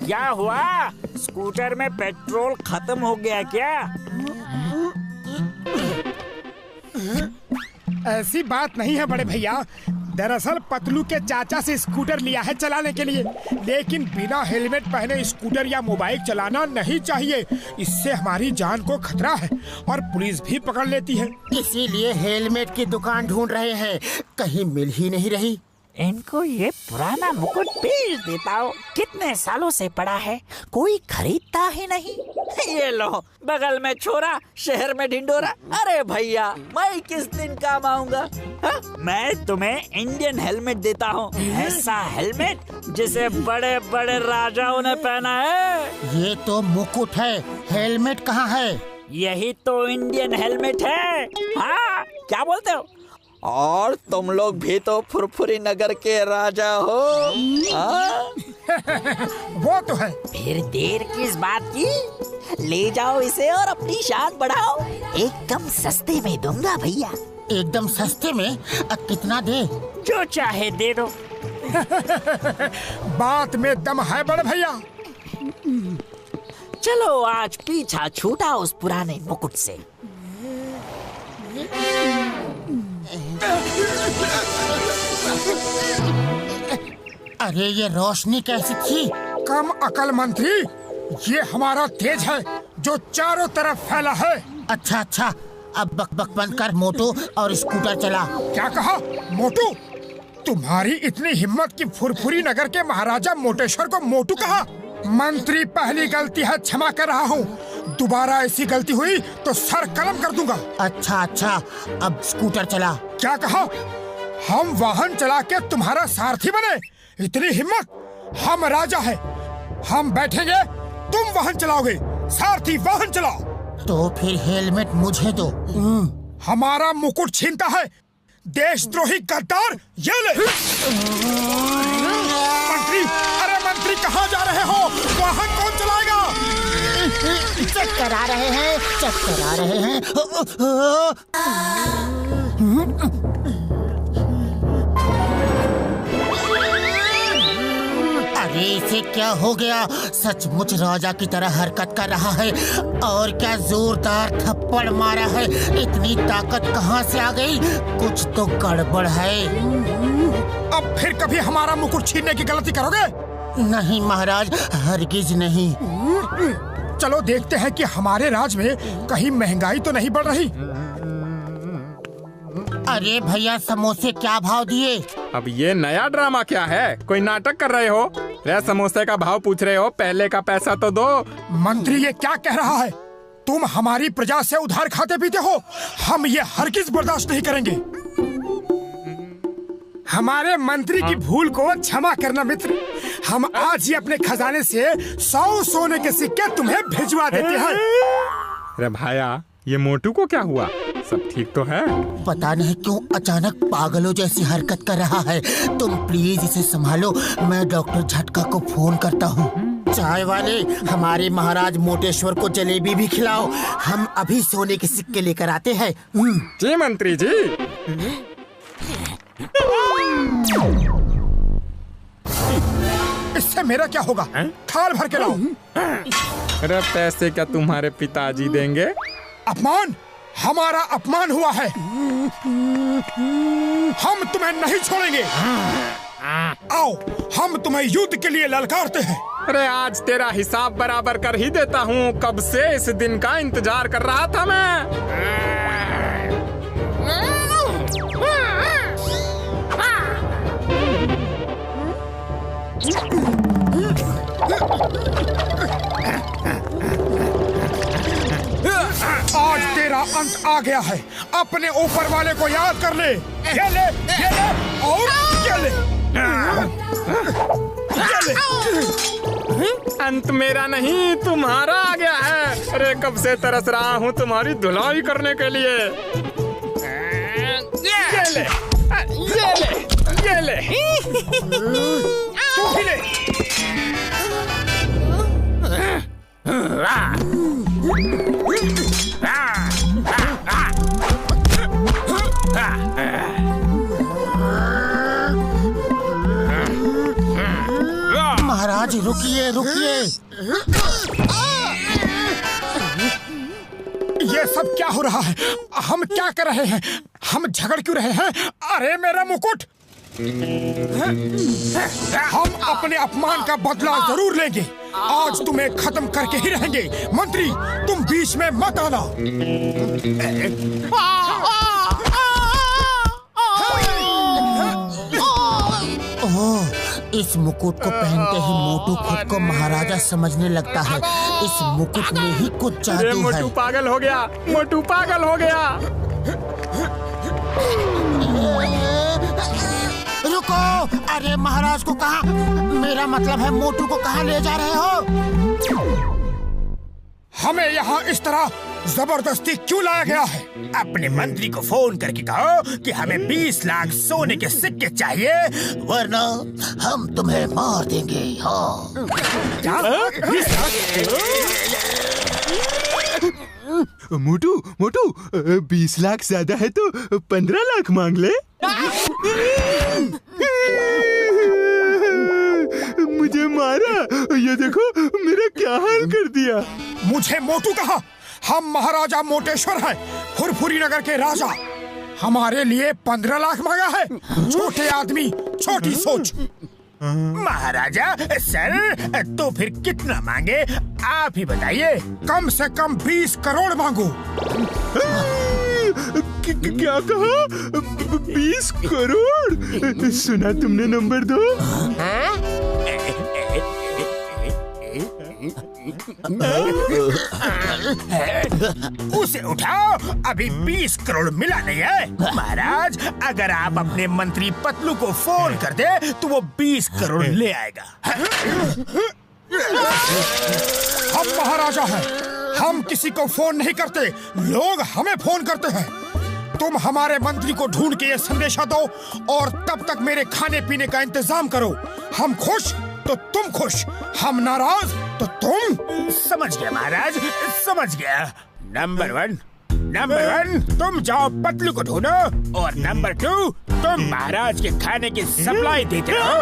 क्या हुआ? स्कूटर में पेट्रोल खत्म हो गया क्या? ऐसी बात नहीं है बड़े भैया। दरअसल पतलू के चाचा से स्कूटर लिया है चलाने के लिए, लेकिन बिना हेलमेट पहने स्कूटर या मोबाइल चलाना नहीं चाहिए। इससे हमारी जान को खतरा है और पुलिस भी पकड़ लेती है। इसीलिए हेलमेट की दुकान ढूंढ रहे हैं, कहीं मिल ही नहीं रही। इनको ये पुराना मुकुट बेच देता हूँ। कितने सालों से पड़ा है, कोई खरीदता ही नहीं। ये लो, बगल में छोरा, शहर में ढिंडोरा। अरे भैया, मैं किस दिन काम आऊंगा? मैं तुम्हें इंडियन हेलमेट देता हूँ, ऐसा हेलमेट जिसे बड़े बड़े राजाओं ने पहना है। ये तो मुकुट है, हेलमेट कहाँ है? यही तो इंडियन हेलमेट है। हाँ, क्या बोलते हो? और तुम लोग भी तो फुरफुरी नगर के राजा हो। वो तो है। फिर देर किस बात की? ले जाओ इसे और अपनी शान बढ़ाओ। एकदम सस्ते में दूंगा भैया। एकदम सस्ते में? कितना दे? जो चाहे दे दो। बात में दम है बड़े भैया। चलो आज पीछा छूटा उस पुराने मुकुट से। अरे ये रोशनी कैसी थी? कम अकल मंत्री, ये हमारा तेज है जो चारों तरफ फैला है। अच्छा अच्छा, अब बक बक बंद कर मोटू और स्कूटर चला। क्या कहा मोटू? तुम्हारी इतनी हिम्मत कि फुरफुरी नगर के महाराजा मोटेश्वर को मोटू कहा? मंत्री, पहली गलती है, क्षमा कर रहा हूँ। दोबारा ऐसी गलती हुई तो सर कलम कर दूंगा। अच्छा अच्छा, अब स्कूटर चला। क्या कहा? हम वाहन चला के तुम्हारा सारथी बने? इतनी हिम्मत? हम राजा हैं, हम बैठेंगे, तुम वाहन चलाओगे। सारथी वाहन चलाओ। तो फिर हेलमेट मुझे दो। हमारा मुकुट छीनता है, देशद्रोही गद्दार। ये ले। मंत्री, अरे मंत्री कहाँ जा रहे हो? वाहन कौन चलाएगा? चक्कर आ रहे हैं, चक्कर आ रहे हैं। अरे इसे क्या हो गया? सचमुच राजा की तरह हरकत कर रहा है और क्या जोरदार थप्पड़ मारा है। इतनी ताकत कहाँ से आ गई? कुछ तो गड़बड़ है। अब फिर कभी हमारा मुकुट छीनने की गलती करोगे? नहीं महाराज, हरगिज नहीं। चलो देखते हैं कि हमारे राज में कहीं महंगाई तो नहीं बढ़ रही। अरे भैया, समोसे क्या भाव दिए? अब ये नया ड्रामा क्या है? कोई नाटक कर रहे हो? रे समोसे का भाव पूछ रहे हो? पहले का पैसा तो दो। मंत्री, ये क्या कह रहा है? तुम हमारी प्रजा से उधार खाते पीते हो। हम ये हरगिज बर्दाश्त नहीं करेंगे। हमारे मंत्री की भूल को क्षमा करना मित्र। हम आज ही अपने खजाने से 100 सोने के सिक्के तुम्हें भिजवा देते हैं। अरे भाया, ये मोटू को क्या हुआ? सब ठीक तो है? पता नहीं क्यों अचानक पागलों जैसी हरकत कर रहा है। तुम प्लीज इसे संभालो, मैं डॉक्टर झटका को फोन करता हूँ। चाय वाले, हमारे महाराज मोटेश्वर को जलेबी भी खिलाओ। हम अभी सोने के सिक्के लेकर आते हैं। जी मंत्री जी। इससे मेरा क्या होगा? थाल भर के लाओ। अरे पैसे क्या तुम्हारे पिताजी देंगे? अपमान, हमारा अपमान हुआ है। हम तुम्हें नहीं छोड़ेंगे। आओ, हम तुम्हें युद्ध के लिए ललकारते हैं। अरे आज तेरा हिसाब बराबर कर ही देता हूँ। कब से इस दिन का इंतजार कर रहा था मैं। आज तेरा अंत आ गया है। अपने ऊपर वाले को याद कर ले। ये ले, ये ले और ये ले। ये ले। अंत मेरा नहीं, तुम्हारा आ गया है। अरे कब से तरस रहा हूँ तुम्हारी धुलाई करने के लिए। ये ले, ये ले, ये ले। तू भी ले। महाराज, महाराज रुकिए रुकिए। ये सब क्या हो रहा है? हम क्या कर रहे हैं? हम झगड़ क्यों रहे हैं? अरे मेरा मुकुट! हम अपने अपमान का बदला जरूर लेंगे। आज तुम्हें खत्म करके ही रहेंगे। मंत्री, तुम बीच में मत आना। ओह, इस मुकुट को पहनते ही मोटू खुद को महाराजा समझने लगता है। इस मुकुट में ही कुछ जादू है। मोटू पागल हो गया, मोटू पागल हो गया। रुको! अरे महाराज को कहाँ, मेरा मतलब है मोटू को कहाँ ले जा रहे हो? हमें यहाँ इस तरह जबरदस्ती क्यों लाया गया है? अपने मंत्री को फोन करके कहो कि हमें 20 लाख सोने के सिक्के चाहिए, वरना हम तुम्हें मार देंगे। हाँ। क्या? 20 लाख? मोटू मोटू 20 लाख ज्यादा है तो 15 लाख मांग ले। मुझे मारा, ये देखो मेरा क्या हाल कर दिया। मुझे मोटू कहा? हम महाराजा मोटेश्वर हैं, फुरफुरी नगर के राजा। हमारे लिए 15 लाख मांगा है? छोटे आदमी, छोटी सोच। महाराजा सर, तो फिर कितना मांगे आप ही बताइए। कम से कम 20 करोड़ मांगो। क्या कहा? 20 करोड़? सुना तुमने नंबर 2? उसे उठाओ, अभी 20 करोड़ मिला नहीं है। महाराज, अगर आप अपने मंत्री पतलू को फोन कर दे तो वो 20 करोड़ ले आएगा। हम महाराजा हैं, हम किसी को फोन नहीं करते, लोग हमें फोन करते हैं। तुम हमारे मंत्री को ढूंढ के ये संदेशा दो और तब तक मेरे खाने पीने का इंतजाम करो। हम खुश तो तुम खुश, हम नाराज तो तुम। समझ गया महाराज, समझ गया। नंबर 1 तुम जाओ पतलू को ढूंढो, और नंबर 2 तुम महाराज के खाने की सप्लाई देते रहो।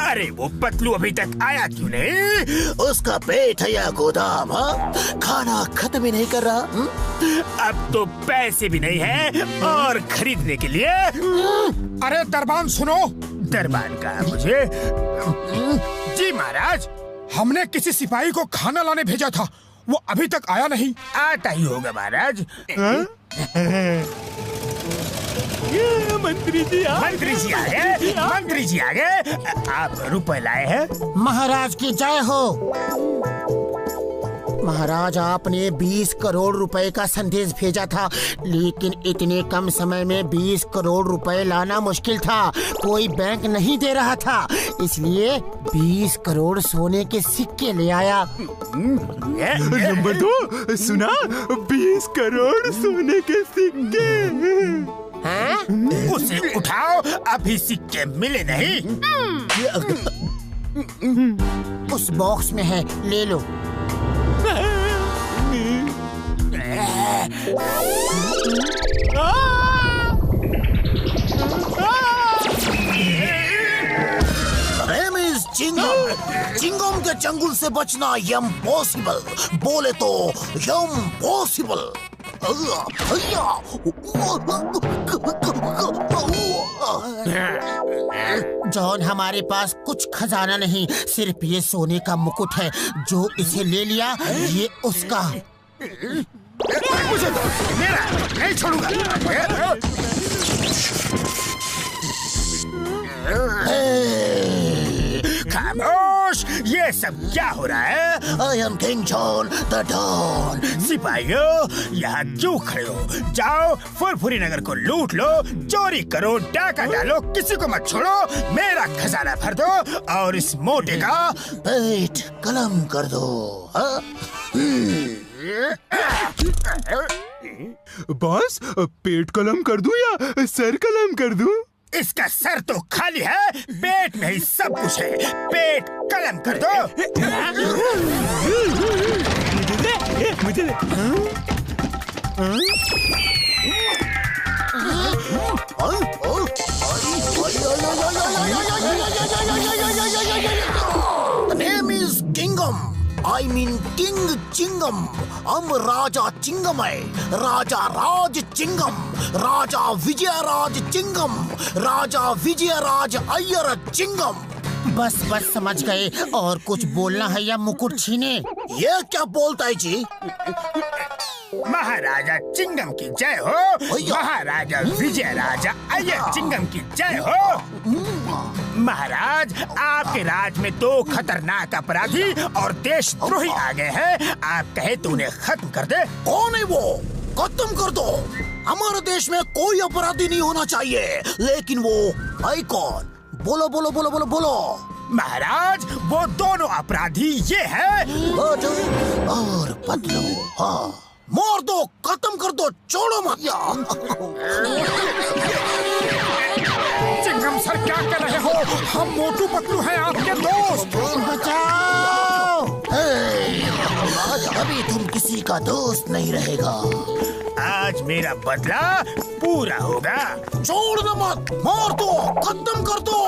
अरे वो पतलू अभी तक आया क्यों नहीं? उसका पेट है या गोदाम? हाँ, खाना खत्म ही नहीं कर रहा। अब तो पैसे भी नहीं है और खरीदने के लिए। अरे दरबान सुनो। दरबान कहा मुझे? जी महाराज। हमने किसी सिपाही को खाना लाने भेजा था, वो अभी तक आया नहीं। आता ही होगा महाराज। मंत्री जी आ गए। आप रुपए लाए हैं? महाराज की जय हो। महाराज, आपने 20 करोड़ रुपए का संदेश भेजा था, लेकिन इतने कम समय में 20 करोड़ रुपए लाना मुश्किल था। कोई बैंक नहीं दे रहा था, इसलिए 20 करोड़ सोने के सिक्के ले आया। नंबर 2 सुना? 20 करोड़ सोने के सिक्के। उसे उठाओ, अभी सिक्के मिले नहीं। उस बॉक्स में है, ले लो। चिंगम के चंगुल से बचना इम्पॉसिबल, बोले तो इम्पॉसिबल। जॉन, हमारे पास कुछ खजाना नहीं, सिर्फ ये सोने का मुकुट है। जो इसे ले लिया, ये उसका। मुझे दो, मेरा नहीं छोड़ूंगा। खामोश, ये सब क्या हो रहा है? I am King John the don. सिपाहियों, यहाँ क्यों खड़े हो? जाओ फुरफुरी नगर को लूट लो, चोरी करो, डाका डालो, किसी को मत छोड़ो। मेरा खजाना भर दो और इस मोटे का पेट कलम कर दो। बॉस, पेट कलम कर दूं या सर कलम कर दूं? इसका सर तो खाली है, पेट में ही सब कुछ है। पेट कलम कर दो। मुझे दे। The name is Kingam. I mean King Chingam. हम राजा चिंगम है, राजा राज चिंगम, राजा विजयराज चिंगम, राजा विजयराज अय्यर चिंगम। बस बस समझ गए। और कुछ बोलना है या मुकुट छीने? ये क्या बोलता है जी? महाराजा चिंगम की जय हो। महाराजा विजय राजा अय्यर चिंगम की जय हो। महाराज, आपके राज में 2 खतरनाक अपराधी और देशद्रोही आ गए हैं। आप कहे तो उन्हें खत्म कर दे। कौन है वो? खत्म कर दो। हमारे देश में कोई अपराधी नहीं होना चाहिए, लेकिन वो है कौन? बोलो बोलो बोलो बोलो बोलो। महाराज, वो दोनों अपराधी ये हैं और पतलू। हाँ, मार दो, खत्म कर दो, छोड़ो मत। चिंगम सर, क्या कर रहे हो? हम मोटू पतलू हैं, आपके दोस्त। बचाओ! अभी तुम किसी का दोस्त नहीं रहेगा। आज मेरा बदला पूरा होगा। छोड़ना मत, मार दो, खत्म कर दो।